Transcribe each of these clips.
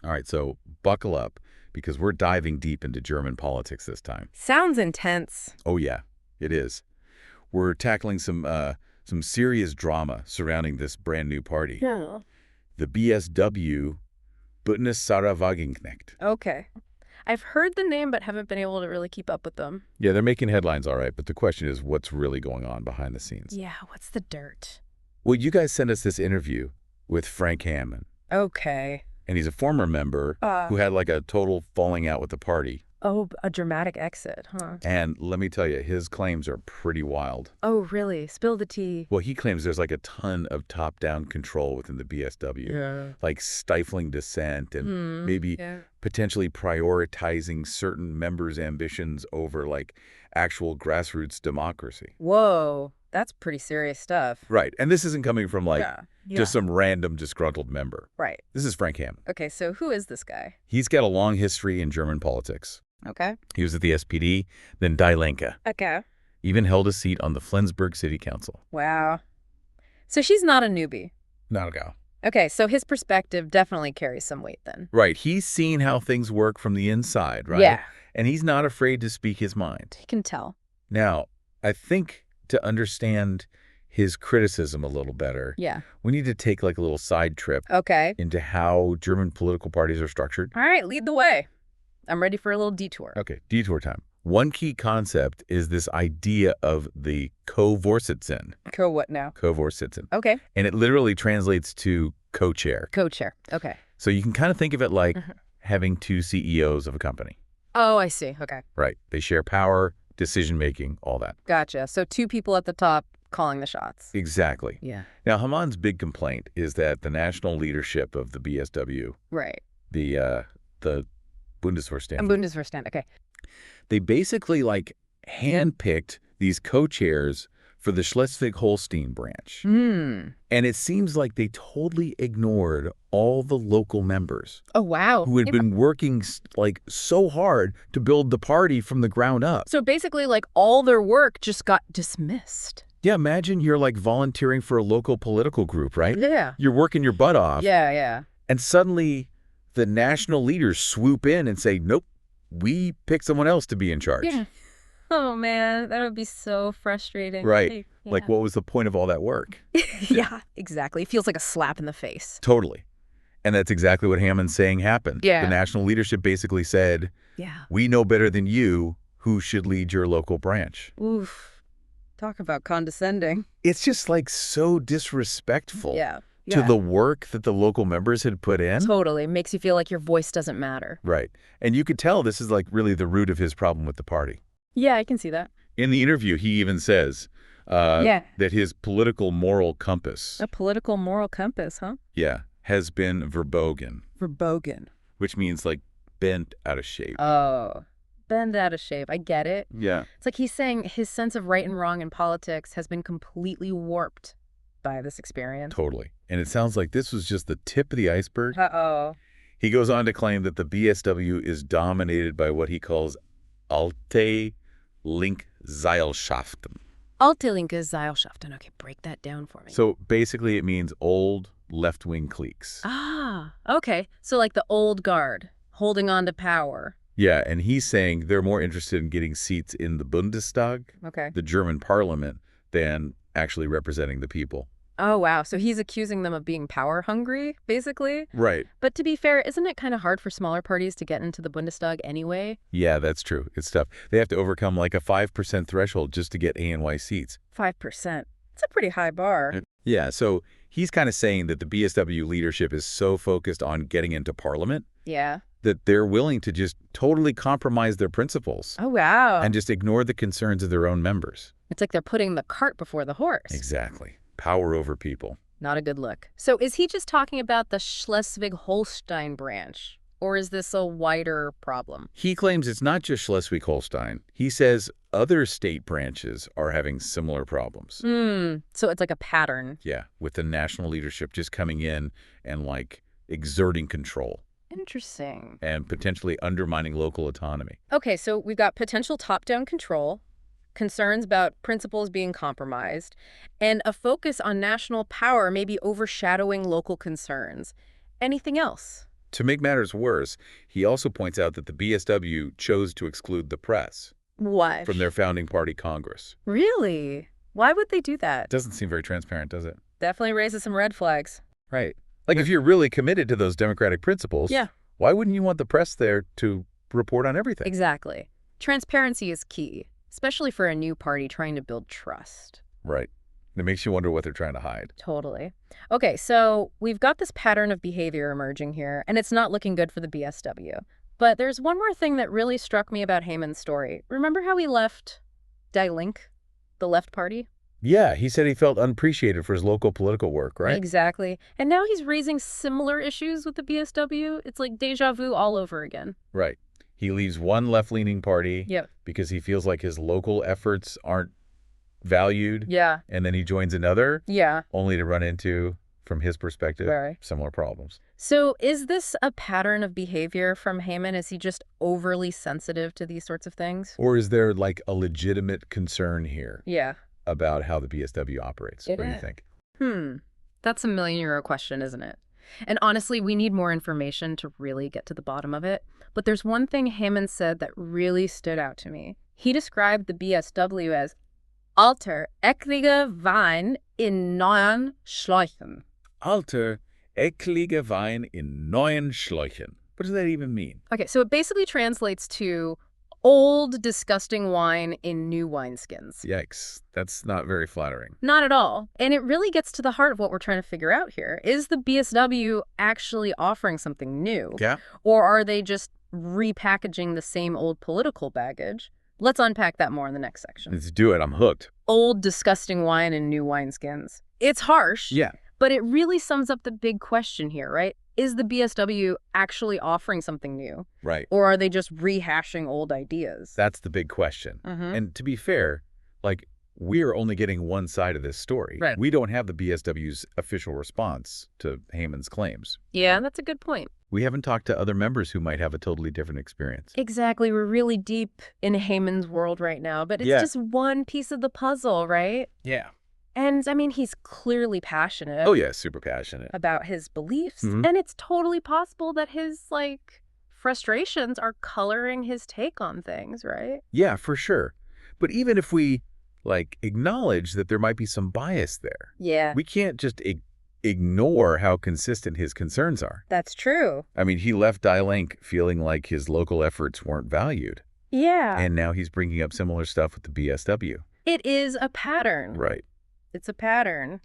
All right, so buckle up because we're diving deep into German politics this time. Sounds intense. Oh yeah, it is. We're tackling some serious drama surrounding this brand new party. Yeah. The BSW, Bundeswagenknecht. Okay. I've heard the name but haven't been able to really keep up with them. Yeah, they're making headlines all right, but the question is what's really going on behind the scenes? Yeah, what's the dirt? Well, you guys sent us this interview with Frank Hammond, Okay. and he's a former member who had like a total falling out with the party. Oh, a dramatic exit, huh? And let me tell you, his claims are pretty wild. Oh, really? Spill the tea. Well, he claims there's like a ton of top-down control within the BSW, Yeah. like stifling dissent and maybe potentially prioritizing certain members' ambitions over like actual grassroots democracy. Whoa, that's pretty serious stuff. Right. And this isn't coming from like Yeah. just some random disgruntled member. Right. This is Frank Hammond. Okay, so who is this guy? He's got a long history in German politics. Okay. He was at the SPD, then Die Linke, Okay. even held a seat on the Flensburg City Council. Wow. So she's not a newbie. Not a go. Okay, so his perspective definitely carries some weight then. Right. He's seen how things work from the inside, right? Yeah. And he's not afraid to speak his mind. He can tell. Now, I think to understand his criticism a little better, Yeah. we need to take like a little side trip Okay. into how German political parties are structured. All right, lead the way. I'm ready for a little detour. Okay, detour time. One key concept is this idea of the Co-Vorsitzenden. Co what now? Co-Vorsitzenden. Okay. And it literally translates to co-chair. Co-chair. Okay. So you can kind of think of it like having two CEOs of a company. Oh, I see. Okay. Right. They share power, decision-making, all that. Gotcha. So two people at the top calling the shots. Exactly. Yeah. Now, Haman's big complaint is that the national leadership of the BSW, Right. the Bundesvorstand, Bundesvorstand. Okay. they basically like handpicked these co-chairs for the Schleswig-Holstein branch. Hmm. And it seems like they totally ignored all the local members Oh, wow. who had been working like so hard to build the party from the ground up. So basically, like, all their work just got dismissed. Yeah, imagine you're like volunteering for a local political group, right? Yeah. You're working your butt off. Yeah, yeah. And suddenly the national leaders swoop in and say, nope, we pick someone else to be in charge. Yeah. Oh, man, that would be so frustrating. Right. Yeah. Like, what was the point of all that work? Yeah, exactly. It feels like a slap in the face. Totally. And that's exactly what Hammond's saying happened. Yeah. The national leadership basically said, Yeah. we know better than you who should lead your local branch. Oof. Talk about condescending. It's just like so disrespectful Yeah. to the work that the local members had put in. Totally. Makes you feel like your voice doesn't matter. Right. And you could tell this is like really the root of his problem with the party. Yeah, I can see that. In the interview, he even says that his political moral compass, A political moral compass, huh? has been verbogen, Verbogen. which means like bent out of shape. Oh, bend out of shape. I get it. Yeah. It's like he's saying his sense of right and wrong in politics has been completely warped by this experience. Totally. And it sounds like this was just the tip of the iceberg. Uh-oh. He goes on to claim that the BSW is dominated by what he calls alte Linkseilschaften. Alte linke Seilschaften. Okay, break that down for me. So basically it means old left-wing cliques. Ah, okay. So like the old guard holding on to power. Yeah, and he's saying they're more interested in getting seats in the Bundestag, Okay. the German parliament, than actually representing the people. Oh, wow. So he's accusing them of being power hungry, basically. Right. But to be fair, isn't it kind of hard for smaller parties to get into the Bundestag anyway? Yeah, that's true. It's tough. They have to overcome like a 5% threshold just to get ANY seats. 5%. It's a pretty high bar. Yeah, so he's kind of saying that the BSW leadership is so focused on getting into parliament Yeah. that they're willing to just totally compromise their principles Oh, wow. and just ignore the concerns of their own members. It's like they're putting the cart before the horse. Exactly. Power over people. Not a good look. So is he just talking about the Schleswig-Holstein branch? Or is this a wider problem? He claims it's not just Schleswig-Holstein. He says other state branches are having similar problems. So it's like a pattern. Yeah, with the national leadership just coming in and like exerting control Interesting. and potentially undermining local autonomy. Okay, so we've got potential top-down control, concerns about principles being compromised, and a focus on national power maybe overshadowing local concerns. Anything else? To make matters worse, he also points out that the BSW chose to exclude the press What? from their founding party Congress. Really? Why would they do that? Doesn't seem very transparent, does it? Definitely raises some red flags. Right. Like, if you're really committed to those democratic principles, Yeah. why wouldn't you want the press there to report on everything? Exactly. Transparency is key, especially for a new party trying to build trust. Right. It makes you wonder what they're trying to hide. Totally. Okay, so we've got this pattern of behavior emerging here, and it's not looking good for the BSW. But there's one more thing that really struck me about Heyman's story. Remember how he left Die Link, the left party? Yeah, he said he felt unappreciated for his local political work, right? Exactly. And now he's raising similar issues with the BSW. It's like deja vu all over again. Right. He leaves one left-leaning party Yep. because he feels like his local efforts aren't valued. Yeah. And then he joins another, Yeah. only to run into, from his perspective, Right. similar problems. So is this a pattern of behavior from Heyman? Is he just overly sensitive to these sorts of things? Or is there, like, a legitimate concern here Yeah. about how the BSW operates? What do you think? That's a million-euro question, isn't it? And honestly, we need more information to really get to the bottom of it. But there's one thing Hammond said that really stood out to me. He described the BSW as alter eklige Wein in neuen Schläuchen. Alter, eklige Wein in neuen Schläuchen. What does that even mean? Okay, so it basically translates to old, disgusting wine in new wineskins. Yikes. That's not very flattering. Not at all. And it really gets to the heart of what we're trying to figure out here. Is the BSW actually offering something new? Yeah. Or are they just repackaging the same old political baggage? Let's unpack that more in the next section. Let's do it. I'm hooked. Old, disgusting wine in new wineskins. It's harsh. Yeah. But it really sums up the big question here, right? Is the BSW actually offering something new? Right. Or are they just rehashing old ideas? That's the big question. And to be fair, like, we're only getting one side of this story. Right. We don't have the BSW's official response to Heyman's claims. Yeah, that's a good point. We haven't talked to other members who might have a totally different experience. Exactly. We're really deep in Heyman's world right now, but it's just one piece of the puzzle, right? Yeah. And I mean, he's clearly passionate. Oh, yeah, super passionate. About his beliefs. And it's totally possible that his, like, frustrations are coloring his take on things, right? Yeah, for sure. But even if we, like, acknowledge that there might be some bias there, Yeah. we can't just ignore how consistent his concerns are. That's true. I mean, he left Die Link feeling like his local efforts weren't valued. Yeah. And now he's bringing up similar stuff with the BSW. It is a pattern. Right. It's a pattern.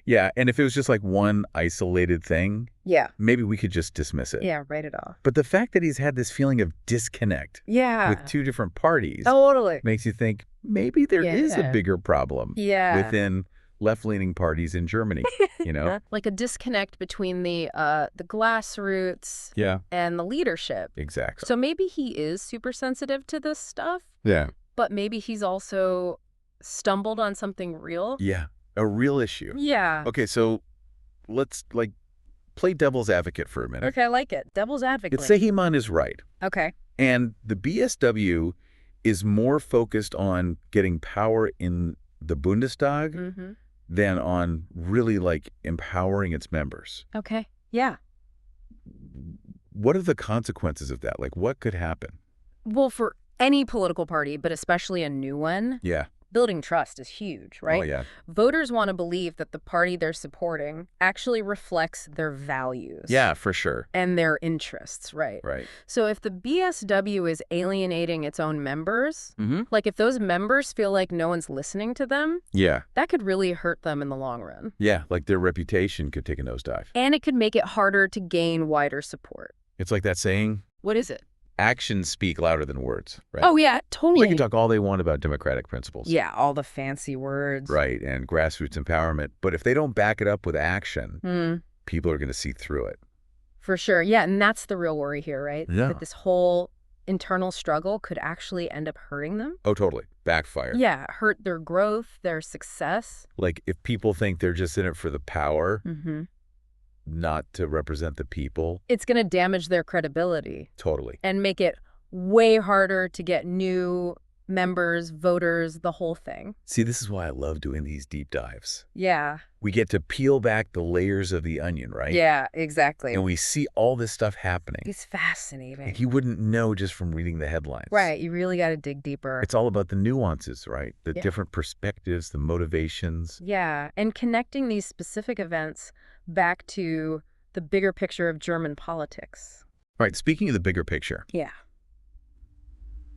Yeah, and if it was just like one isolated thing, Yeah. maybe we could just dismiss it. Yeah, write it off. But the fact that he's had this feeling of disconnect Yeah. with two different parties Totally. makes you think maybe there is a bigger problem within left-leaning parties in Germany, you know? Like a disconnect between the grassroots and the leadership. Exactly. So maybe he is super sensitive to this stuff, Yeah. but maybe he's also stumbled on something real. Yeah, a real issue. Yeah. Okay, so let's, like, play devil's advocate for a minute. Okay, I like it. Devil's advocate. Let's say Heyman is right. Okay. And the BSW is more focused on getting power in the Bundestag than on really, like, empowering its members. Okay. Yeah. What are the consequences of that? Like, what could happen? Well, for any political party, but especially a new one, Yeah. building trust is huge, right? Oh, yeah. Voters want to believe that the party they're supporting actually reflects their values. Yeah, for sure. And their interests, right? Right. So if the BSW is alienating its own members, like if those members feel like no one's listening to them, Yeah. that could really hurt them in the long run. Yeah, like their reputation could take a nosedive. And it could make it harder to gain wider support. It's like that saying, What is it? actions speak louder than words, right? Oh, yeah, totally. We can talk all they want about democratic principles. Yeah, all the fancy words. Right, and grassroots empowerment. But if they don't back it up with action, people are going to see through it. For sure. Yeah, and that's the real worry here, right? Yeah. That this whole internal struggle could actually end up hurting them. Oh, totally. Backfire. Yeah, hurt their growth, their success. Like, if people think they're just in it for the power, not to represent the people. It's going to damage their credibility. Totally. And make it way harder to get new members, voters, the whole thing. See, this is why I love doing these deep dives. Yeah. We get to peel back the layers of the onion, right? Yeah, exactly. And we see all this stuff happening. It's fascinating. Like you wouldn't know just from reading the headlines. Right. You really got to dig deeper. It's all about the nuances, right? The different perspectives, the motivations. Yeah. And connecting these specific events back to the bigger picture of German politics. Right. Speaking of the bigger picture. Yeah.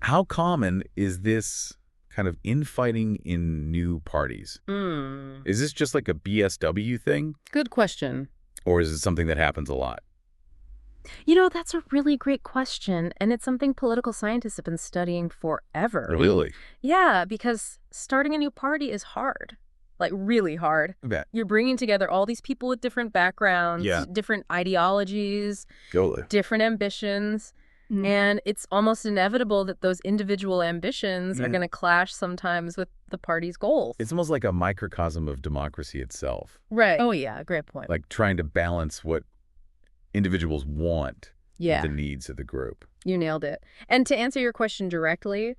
How common is this kind of infighting in new parties? Is this just like a BSW thing? Good question. Or is it something that happens a lot? You know, that's a really great question, and it's something political scientists have been studying forever. Really? Yeah, because starting a new party is hard. Like, really hard. I bet. You're bringing together all these people with different backgrounds, different ideologies, different ambitions. And it's almost inevitable that those individual ambitions are going to clash sometimes with the party's goals. It's almost like a microcosm of democracy itself. Right. Oh, yeah. Great point. Like trying to balance what individuals want with the needs of the group. You nailed it. And to answer your question directly,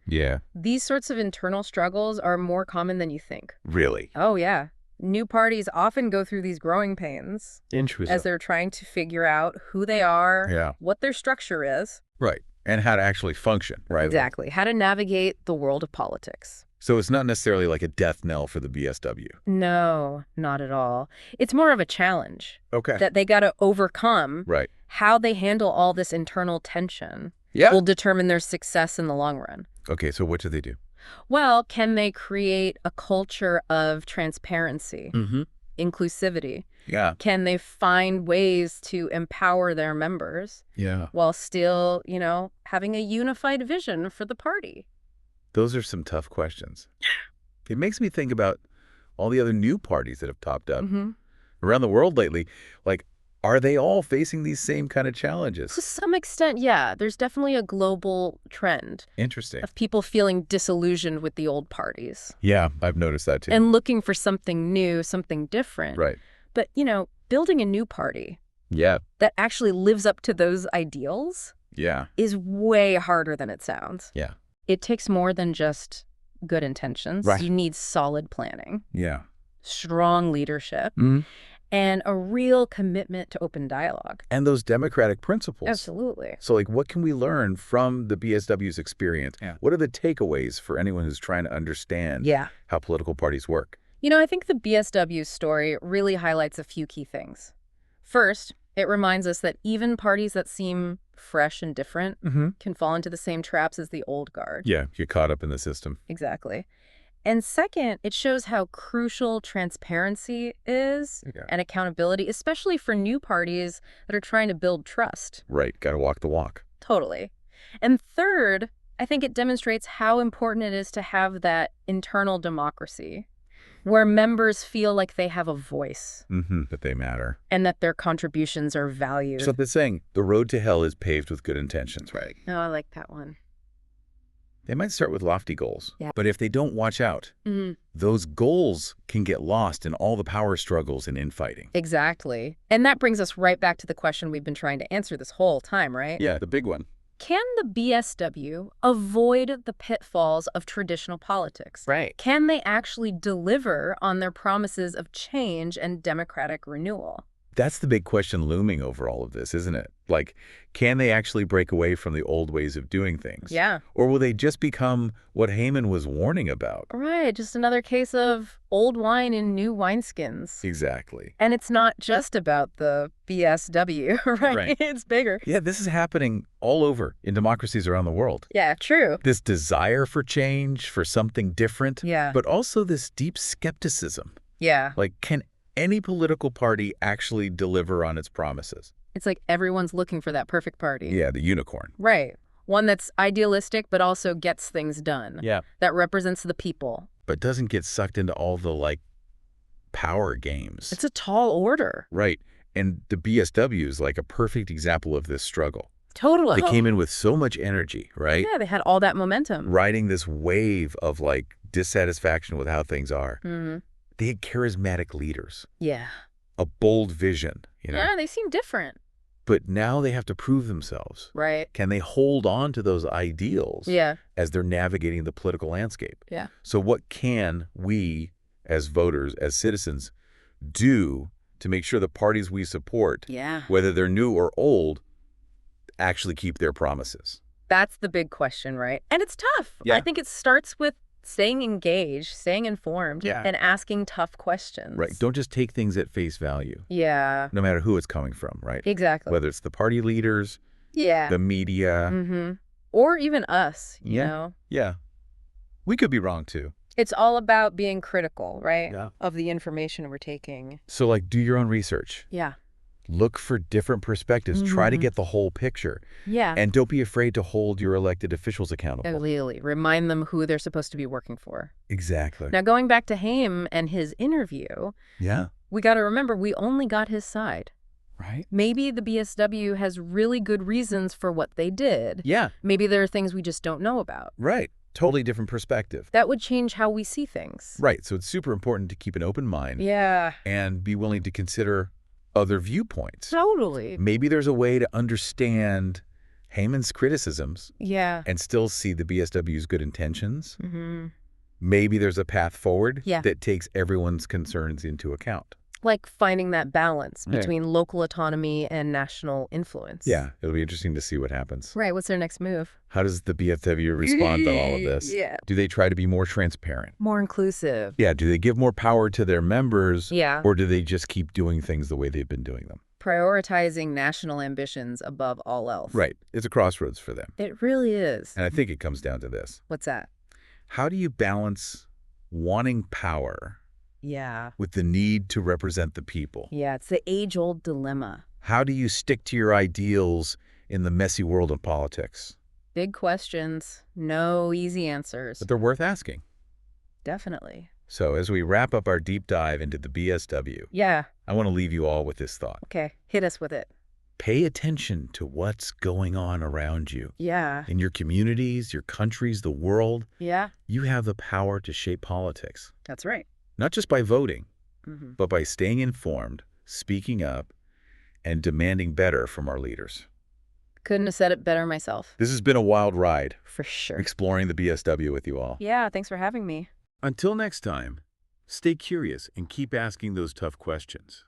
these sorts of internal struggles are more common than you think. Really? Oh, yeah. New parties often go through these growing pains. Interesting. As they're trying to figure out who they are, what their structure is. Right. And how to actually function, right? Exactly. How to navigate the world of politics. So it's not necessarily like a death knell for the BSW. No, not at all. It's more of a challenge. Okay. That they got to overcome. Right. How they handle all this internal tension will determine their success in the long run. Okay, so what do they do? Well, can they create a culture of transparency, inclusivity? Yeah. Can they find ways to empower their members while still, you know, having a unified vision for the party? Those are some tough questions. It makes me think about all the other new parties that have popped up around the world lately. Like, are they all facing these same kind of challenges? To some extent, yeah. There's definitely a global trend. Interesting. Of people feeling disillusioned with the old parties. Yeah, I've noticed that too. And looking for something new, something different. Right. But, you know, building a new party that actually lives up to those ideals is way harder than it sounds. Yeah. It takes more than just good intentions. Right. You need solid planning. Yeah. Strong leadership. And a real commitment to open dialogue. And those democratic principles. Absolutely. So, like, what can we learn from the BSW's experience? What are the takeaways for anyone who's trying to understand how political parties work? You know, I think the BSW story really highlights a few key things. First, it reminds us that even parties that seem fresh and different can fall into the same traps as the old guard. Yeah, you're caught up in the system. Exactly. And second, it shows how crucial transparency is and accountability, especially for new parties that are trying to build trust. Right. Got to walk the walk. Totally. And third, I think it demonstrates how important it is to have that internal democracy where members feel like they have a voice. That they matter. And that their contributions are valued. So they're saying the road to hell is paved with good intentions, right? Oh, I like that one. They might start with lofty goals, but if they don't watch out, those goals can get lost in all the power struggles and infighting. Exactly. And that brings us right back to the question we've been trying to answer this whole time, right? Yeah, the big one. Can the BSW avoid the pitfalls of traditional politics? Right. Can they actually deliver on their promises of change and democratic renewal? That's the big question looming over all of this, isn't it? Like, can they actually break away from the old ways of doing things? Yeah. Or will they just become what Heyman was warning about? Right, just another case of old wine in new wineskins. Exactly. And it's not just about the BSW, right? It's bigger. Yeah, this is happening all over in democracies around the world. Yeah, true. This desire for change, for something different, Yeah. but also this deep skepticism. Yeah. Like, can any political party actually deliver on its promises? It's like everyone's looking for that perfect party. Yeah, the unicorn. Right. One that's idealistic but also gets things done. Yeah. That represents the people. But doesn't get sucked into all the, like, power games. It's a tall order. Right. And the BSW is like a perfect example of this struggle. Totally. They came in with so much energy, right? Yeah, they had all that momentum. Riding this wave of, like, dissatisfaction with how things are. They had charismatic leaders. Yeah. A bold vision, you know? Yeah, they seem different. But now they have to prove themselves. Right. Can they hold on to those ideals Yeah. as they're navigating the political landscape? Yeah. So what can we, as voters, as citizens, do to make sure the parties we support, Yeah. whether they're new or old, actually keep their promises? That's the big question, right? And it's tough. Yeah. I think it starts with staying engaged, staying informed, Yeah. and asking tough questions. Right. Don't just take things at face value, Yeah. no matter who it's coming from, right? Exactly. Whether it's the party leaders, Yeah. the media. Mm-hmm. Or even us, you Yeah. know? Yeah. We could be wrong, too. It's all about being critical, right? Yeah. Of the information we're taking. So, like, do your own research. Yeah. Look for different perspectives. Try to get the whole picture. Yeah. And don't be afraid to hold your elected officials accountable. Really. Remind them who they're supposed to be working for. Exactly. Now, going back to Haim and his interview, Yeah. we got to remember we only got his side. Right? Maybe the BSW has really good reasons for what they did. Yeah. Maybe there are things we just don't know about. Right. Totally different perspective. That would change how we see things. Right. So it's super important to keep an open mind. Yeah. And be willing to consider other viewpoints. Totally. Maybe there's a way to understand Haman's criticisms Yeah. and still see the BSW's good intentions. Mm-hmm. Maybe there's a path forward Yeah. that takes everyone's concerns into account. Like finding that balance Yeah. between local autonomy and national influence. Yeah, it'll be interesting to see what happens. Right. What's their next move? How does the BSW respond to all of this? Yeah. Do they try to be more transparent? More inclusive. Yeah, do they give more power to their members? Yeah. Or do they just keep doing things the way they've been doing them? Prioritizing national ambitions above all else. Right. It's a crossroads for them. It really is. And I think it comes down to this. What's that? How do you balance wanting power Yeah. with the need to represent the people? Yeah. It's the age-old dilemma. How do you stick to your ideals in the messy world of politics? Big questions. No easy answers. But they're worth asking. Definitely. So as we wrap up our deep dive into the BSW, Yeah. I want to leave you all with this thought. Okay. Hit us with it. Pay attention to what's going on around you. Yeah. In your communities, your countries, the world, Yeah. you have the power to shape politics. That's right. Not just by voting, Mm-hmm. but by staying informed, speaking up, and demanding better from our leaders. Couldn't have said it better myself. This has been a wild ride, For sure. exploring the BSW with you all. Yeah. Thanks for having me. Until next time, stay curious and keep asking those tough questions.